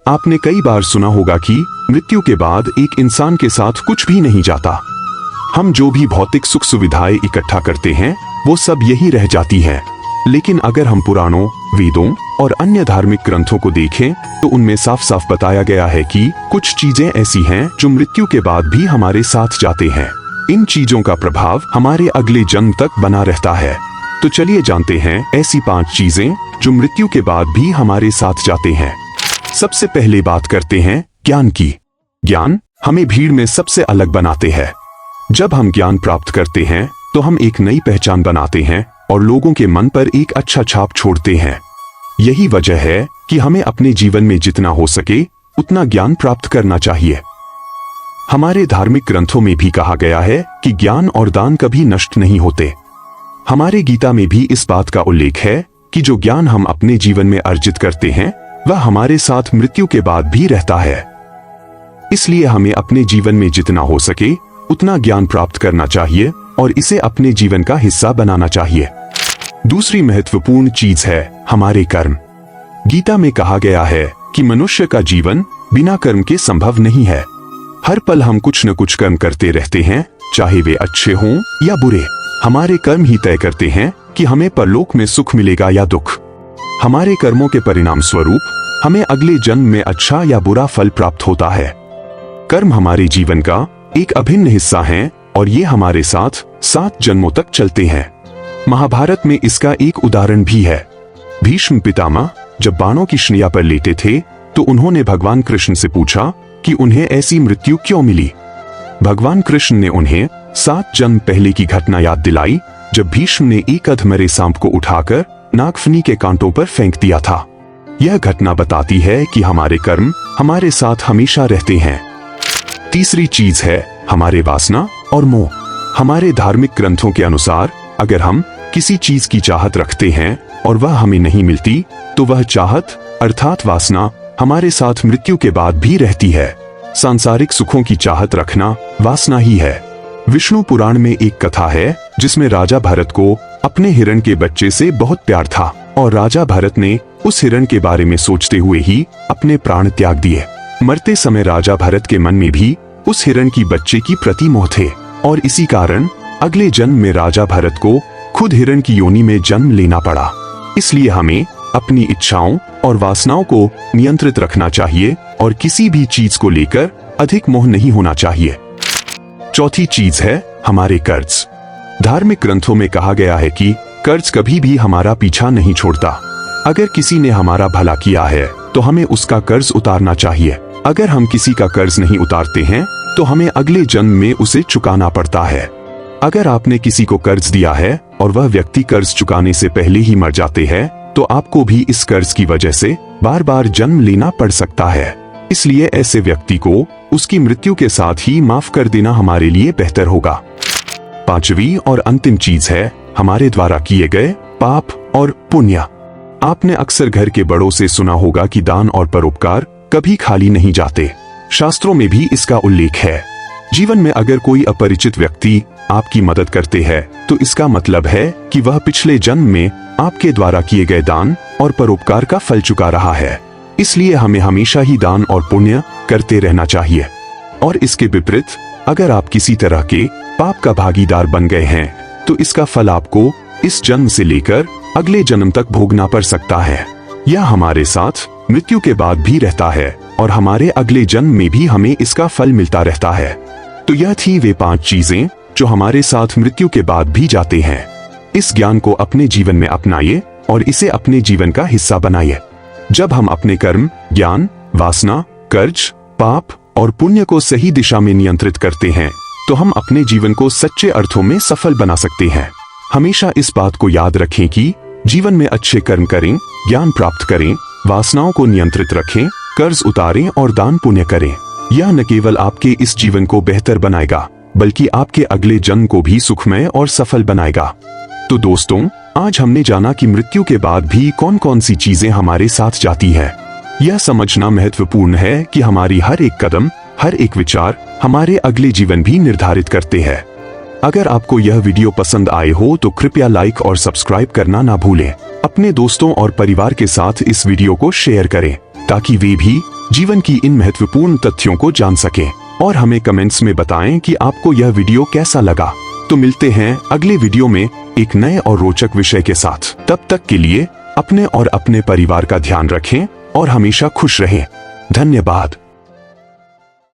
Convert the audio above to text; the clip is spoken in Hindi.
आपने कई बार सुना होगा कि मृत्यु के बाद एक इंसान के साथ कुछ भी नहीं जाता। हम जो भी भौतिक सुख सुविधाएं इकट्ठा करते हैं वो सब यही रह जाती हैं। लेकिन अगर हम पुराणों, वेदों और अन्य धार्मिक ग्रंथों को देखें तो उनमें साफ साफ बताया गया है कि कुछ चीजें ऐसी हैं जो मृत्यु के बाद भी हमारे साथ जाते हैं। इन चीजों का प्रभाव हमारे अगले जन्म तक बना रहता है। तो चलिए जानते हैं ऐसी 5 चीजें जो मृत्यु के बाद भी हमारे साथ जाते हैं। सबसे पहले बात करते हैं ज्ञान की। ज्ञान हमें भीड़ में सबसे अलग बनाते हैं। जब हम ज्ञान प्राप्त करते हैं तो हम एक नई पहचान बनाते हैं और लोगों के मन पर एक अच्छा छाप छोड़ते हैं। यही वजह है कि हमें अपने जीवन में जितना हो सके उतना ज्ञान प्राप्त करना चाहिए। हमारे धार्मिक ग्रंथों में भी कहा गया है कि ज्ञान और दान कभी नष्ट नहीं होते। हमारे गीता में भी इस बात का उल्लेख है कि जो ज्ञान हम अपने जीवन में अर्जित करते हैं वह हमारे साथ मृत्यु के बाद भी रहता है। इसलिए हमें अपने जीवन में जितना हो सके उतना ज्ञान प्राप्त करना चाहिए और इसे अपने जीवन का हिस्सा बनाना चाहिए। दूसरी महत्वपूर्ण चीज है हमारे कर्म। गीता में कहा गया है कि मनुष्य का जीवन बिना कर्म के संभव नहीं है। हर पल हम कुछ न कुछ कर्म करते रहते हैं, चाहे वे अच्छे हों या बुरे। हमारे कर्म ही तय करते हैं कि हमें परलोक में सुख मिलेगा या दुख। हमारे कर्मों के परिणाम स्वरूप हमें अगले जन्म में अच्छा या बुरा फल प्राप्त होता है। कर्म हमारे जीवन का एक अभिन्न हिस्सा है और ये हमारे साथ 7 जन्मों तक चलते हैं। महाभारत में इसका एक उदाहरण भी है। भीष्म पितामह जब बाणों की शैया पर लेटे थे तो उन्होंने भगवान कृष्ण से पूछा कि उन्हें ऐसी मृत्यु क्यों मिली। भगवान कृष्ण ने उन्हें 7 जन्म पहले की घटना याद दिलाई जब भीष्म ने एक अधमरे सांप को उठाकर नागफनी के कांटों पर फेंक दिया था। यह घटना बताती है कि हमारे कर्म हमारे साथ हमेशा रहते हैं। तीसरी चीज है हमारे वासना और मोह। हमारे धार्मिक ग्रंथों के अनुसार अगर हम किसी चीज की चाहत रखते हैं और वह हमें नहीं मिलती तो वह चाहत अर्थात वासना हमारे साथ मृत्यु के बाद भी रहती है। सांसारिक सुखों की चाहत रखना वासना ही है। विष्णु पुराण में एक कथा है जिसमें राजा भरत को अपने हिरण के बच्चे से बहुत प्यार था और राजा भरत ने उस हिरण के बारे में सोचते हुए ही अपने प्राण त्याग दिए। मरते समय राजा भरत के मन में भी उस हिरण की बच्चे की प्रति मोह थे और इसी कारण अगले जन्म में राजा भरत को खुद हिरण की योनि में जन्म लेना पड़ा। इसलिए हमें अपनी इच्छाओं और वासनाओं को नियंत्रित रखना चाहिए और किसी भी चीज को लेकर अधिक मोह नहीं होना चाहिए। चौथी चीज है हमारे कर्ज। धार्मिक ग्रंथों में कहा गया है कि कर्ज कभी भी हमारा पीछा नहीं छोड़ता। अगर किसी ने हमारा भला किया है तो हमें उसका कर्ज उतारना चाहिए। अगर हम किसी का कर्ज नहीं उतारते हैं तो हमें अगले जन्म में उसे चुकाना पड़ता है। अगर आपने किसी को कर्ज दिया है और वह व्यक्ति कर्ज चुकाने से पहले ही मर जाते हैं तो आपको भी इस कर्ज की वजह से बार बार जन्म लेना पड़ सकता है। इसलिए ऐसे व्यक्ति को उसकी मृत्यु के साथ ही माफ कर देना हमारे लिए बेहतर होगा। पांचवी और अंतिम चीज है हमारे द्वारा किए गए पाप और पुण्य। आपने अक्सर घर के बड़ों से सुना होगा कि दान और परोपकार कभी खाली नहीं जाते। शास्त्रों में भी इसका उल्लेख है। जीवन में अगर कोई अपरिचित व्यक्ति आपकी मदद करते हैं तो इसका मतलब है कि वह पिछले जन्म में आपके द्वारा किए गए दान और परोपकार का फल चुका रहा है। इसलिए हमें हमेशा ही दान और पुण्य करते रहना चाहिए। और इसके विपरीत अगर आप किसी तरह के पाप का भागीदार बन गए हैं तो इसका फल आपको इस जन्म से लेकर अगले जन्म तक भोगना पड़ सकता है। यह हमारे साथ मृत्यु के बाद भी रहता है और हमारे अगले जन्म में भी हमें इसका फल मिलता रहता है। तो यह थी वे 5 चीजें जो हमारे साथ मृत्यु के बाद भी जाते हैं। इस ज्ञान को अपने जीवन में अपनाइए और इसे अपने जीवन का हिस्सा बनाइए। जब हम अपने कर्म, ज्ञान, वासना, कर्ज, पाप और पुण्य को सही दिशा में नियंत्रित करते हैं तो हम अपने जीवन को सच्चे अर्थों में सफल बना सकते हैं। हमेशा इस बात को याद रखें कि जीवन में अच्छे कर्म करें, ज्ञान प्राप्त करें, वासनाओं को नियंत्रित रखें, कर्ज उतारें और दान पुण्य करें। यह न केवल आपके इस जीवन को बेहतर बनाएगा बल्कि आपके अगले जन्म को भी सुखमय और सफल बनाएगा। तो दोस्तों, आज हमने जाना कि मृत्यु के बाद भी कौन कौन सी चीजें हमारे साथ जाती है। यह समझना महत्वपूर्ण है कि हमारी हर एक कदम, हर एक विचार हमारे अगले जीवन भी निर्धारित करते हैं। अगर आपको यह वीडियो पसंद आए हो तो कृपया लाइक और सब्सक्राइब करना ना भूलें। अपने दोस्तों और परिवार के साथ इस वीडियो को शेयर करें ताकि वे भी जीवन की इन महत्वपूर्ण तथ्यों को जान सकें और हमें कमेंट्स में बताएं कि आपको यह वीडियो कैसा लगा। तो मिलते हैं अगले वीडियो में एक नए और रोचक विषय के साथ। तब तक के लिए अपने और अपने परिवार का ध्यान रखें और हमेशा खुश रहें। धन्यवाद।